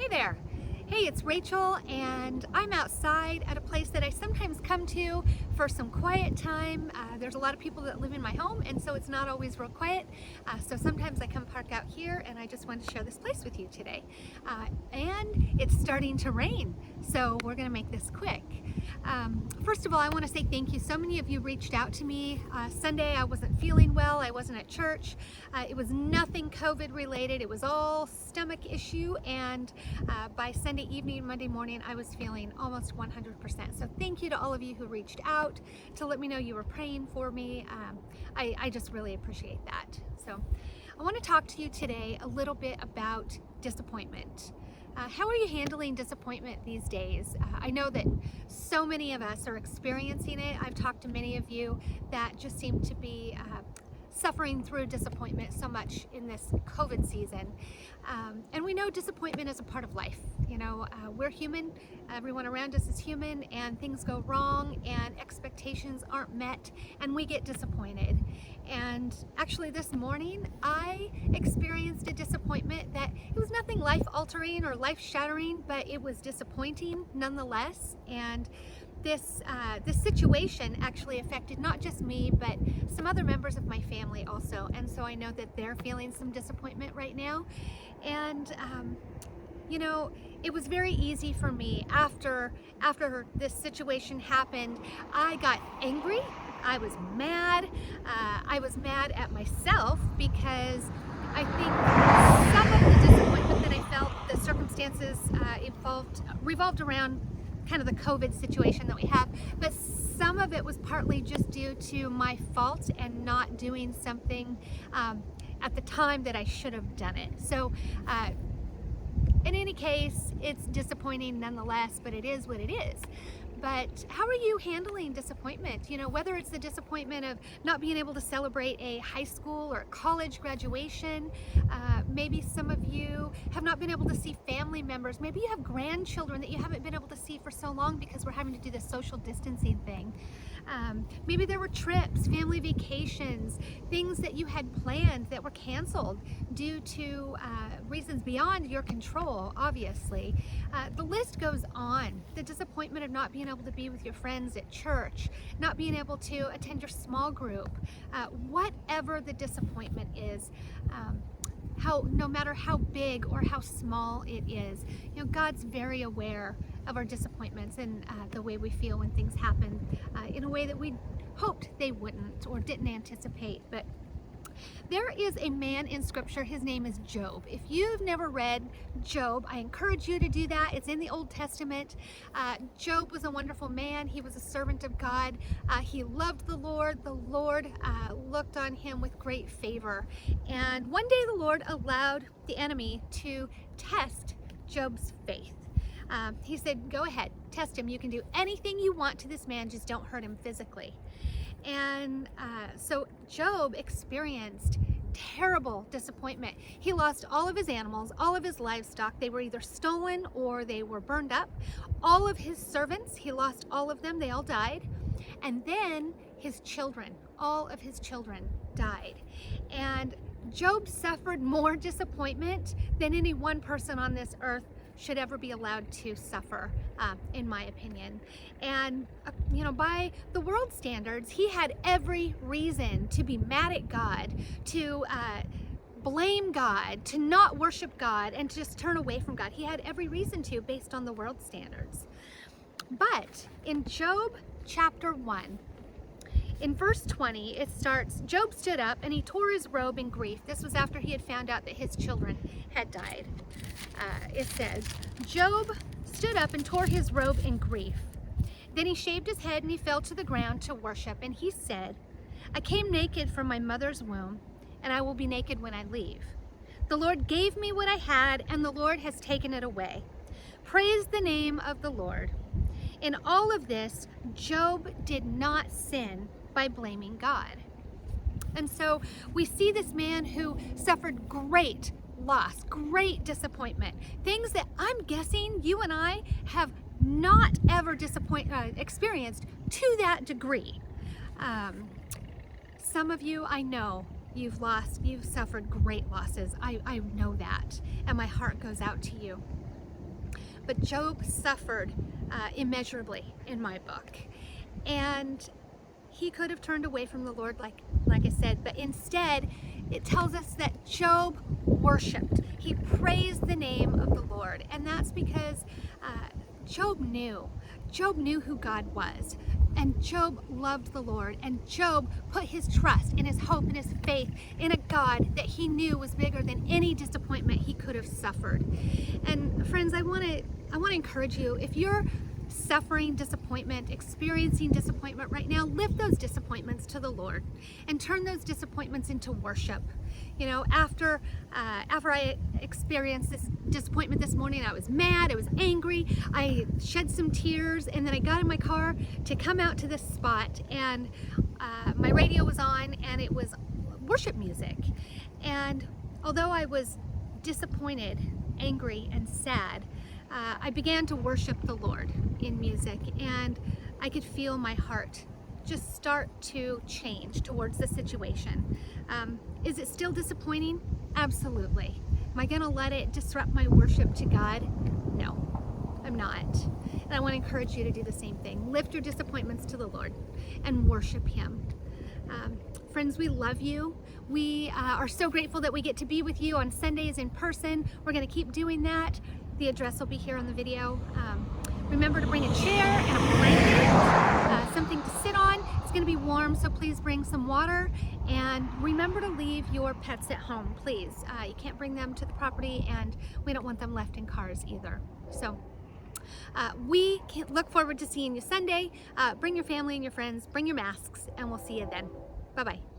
Hey there. Hey, it's Rachel, and I'm outside at a place that I sometimes come to for some quiet time. There's a lot of people that live in my home, and so it's not always real quiet. So sometimes I come park out here, and I just wanted to share this place with you today. And it's starting to rain, so we're going to make this quick. First of all, I want to say thank you. So many of you reached out to me. Sunday, I wasn't feeling well. I wasn't at church. It was nothing COVID related. It was all stomach issue, and by Sunday evening, Monday morning, I was feeling almost 100%. So thank you to all of you who reached out to let me know you were praying for me. I just really appreciate that. So I want to talk to you today a little bit about disappointment. How are you handling disappointment these days? I know that so many of us are experiencing it. I've talked to many of you that just seem to be suffering through disappointment so much in this COVID season. And we know disappointment is a part of life. You know, we're human, everyone around us is human, and things go wrong and expectations aren't met and we get disappointed. And actually this morning I experienced a disappointment that it was nothing life-altering or life-shattering, but it was disappointing nonetheless. And this situation actually affected not just me, but some other members of my family also. And so I know that they're feeling some disappointment right now. And you know, it was very easy for me after this situation happened. I got angry. I was mad. I was mad at myself because I think some of the disappointment that I felt, the circumstances revolved around kind of the COVID situation that we have, but some of it was partly just due to my fault and not doing something at the time that I should have done it. So in any case, it's disappointing nonetheless, but it is what it is. But how are you handling disappointment? You know, whether it's the disappointment of not being able to celebrate a high school or a college graduation, maybe some of you have not been able to see family members, maybe you have grandchildren that you haven't been able to see for so long because we're having to do this social distancing thing. Maybe there were trips, family vacations, things that you had planned that were canceled due to reasons beyond your control, obviously. The list goes on. The disappointment of not being able to be with your friends at church, not being able to attend your small group, whatever the disappointment is, no matter how big or how small it is, you know, God's very aware of our disappointments and the way we feel when things happen in a way that we hoped they wouldn't or didn't anticipate. But there is a man in scripture, his name is Job. If you've never read Job, I encourage you to do that. It's in the Old Testament. Job was a wonderful man. He was a servant of God. He loved the Lord. The Lord looked on him with great favor. And one day the Lord allowed the enemy to test Job's faith. He said, go ahead, test him. You can do anything you want to this man, just don't hurt him physically. And so Job experienced terrible disappointment. He lost all of his animals, all of his livestock. They were either stolen or they were burned up. All of his servants, he lost all of them. They all died. And then his children, all of his children died. And Job suffered more disappointment than any one person on this earth should ever be allowed to suffer, in my opinion. And you know, by the world standards, he had every reason to be mad at God, to blame God, to not worship God, and to just turn away from God. He had every reason to, based on the world standards. But in Job chapter 1, in verse 20, it starts, Job stood up and he tore his robe in grief. This was after he had found out that his children had died. It says, Job stood up and tore his robe in grief. Then he shaved his head and he fell to the ground to worship. And he said, I came naked from my mother's womb, and I will be naked when I leave. The Lord gave me what I had, and the Lord has taken it away. Praise the name of the Lord. In all of this, Job did not sin by blaming God. And so we see this man who suffered great loss, great disappointment, things that I'm guessing you and I have not ever experienced to that degree. Some of you, I know, you've suffered great losses. I know that, and my heart goes out to you. but Job suffered immeasurably in my book. And he could have turned away from the Lord, like I said, but instead it tells us that Job worshiped. He praised the name of the Lord, and that's because Job knew who God was, and Job loved the Lord, and Job put his trust and his hope and his faith in a God that he knew was bigger than any disappointment he could have suffered. And friends, I want to encourage you, if you're suffering disappointment, experiencing disappointment right now, lift those disappointments to the Lord and turn those disappointments into worship. You know, after I experienced this disappointment this morning, I was mad, I was angry, I shed some tears, and then I got in my car to come out to this spot, and my radio was on, and it was worship music. And although I was disappointed, angry, and sad, I began to worship the Lord in music, and I could feel my heart just start to change towards the situation. Is it still disappointing? Absolutely. Am I gonna let it disrupt my worship to God? No, I'm not. And I want to encourage you to do the same thing. Lift your disappointments to the Lord and worship Him. Friends, we love you. We are so grateful that we get to be with you on Sundays in person. We're gonna keep doing that. The address will be here on the video. Remember to bring a chair and a blanket, something to sit on. It's going to be warm, so please bring some water. And remember to leave your pets at home, please. You can't bring them to the property, and we don't want them left in cars either. So we look forward to seeing you Sunday. Bring your family and your friends, bring your masks, and we'll see you then. Bye-bye.